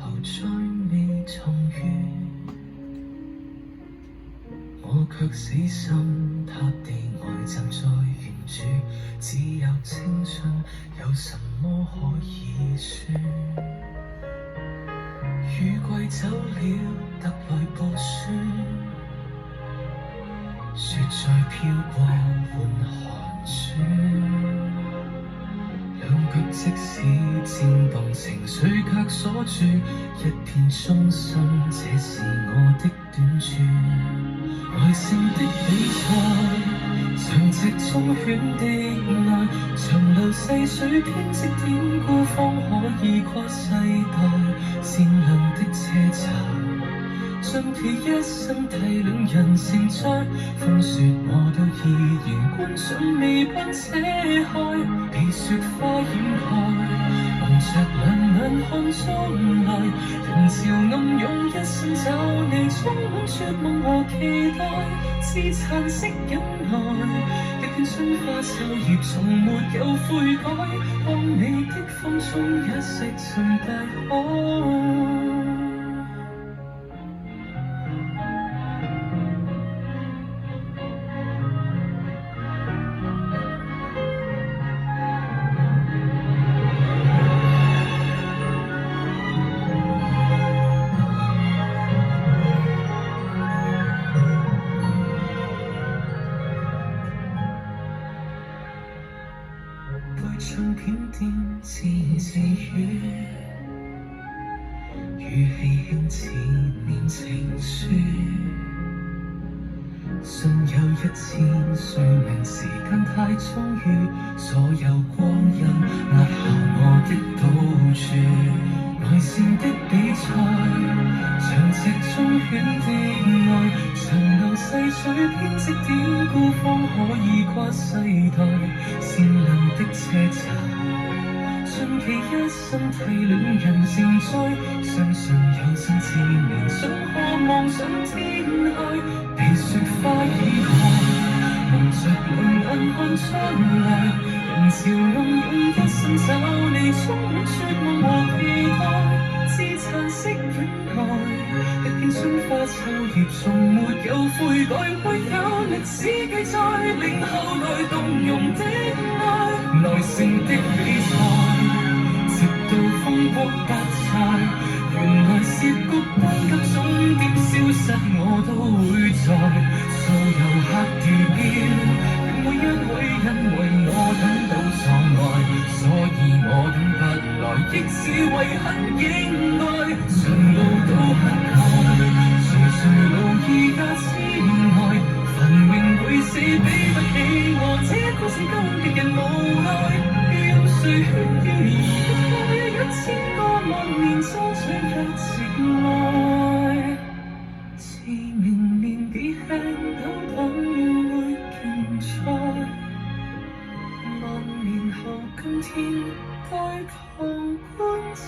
後再未重遇，我卻死心塌地呆站在原處，只有青春，有什麼可以說？雨季走了，特來報書，雪再飄過換寒暑，兩腳即使顫動，情緒卻鎖住一片忠心，這是我的短處。來勝的比賽，像隻忠犬的愛，長流細水編織典故，方可以跨世代。善良的車站，盡其一生體諒人成長，風雪我都依然關上未把車開，被雪花掩蓋，蒙着兩眼看將來，人潮暗湧一生找你，充滿絕望和期待，自殘式忍耐，一片春花秋葉從沒有悔改，當你的風中也石沉大海。唱片店自言自語，語氣輕似念情書，信有1000歲命，時間太充裕，所有光陰壓下我的賭注，內線的比賽，像隻忠犬的愛，長流細水編織典故，方可以跨世代，善良的車站，盡其一生體諒人成災，相信有生之年，想渴望上天開，被雪花掩蓋，蒙着兩眼看將來，人潮暗湧一生找你，充滿絕望和期待，自殘式忍耐，一片春花秋葉從沒有悔改，會有歷史記載，令後代動容的愛，來勝的比賽，直到風波不再，原來涉谷班級終點消失，我都會在所有黑掉標，每一位因為我等到喪愛，所以我等不來，亦是為很應該，長路都很開，誰勞意也痴愛，繁榮會死比不起我，這故事今日人無奈，讓誰勸喻而不開，1000個萬年裝出一情愛，自明年紀輕都等會競賽，萬年後今天該旁觀者。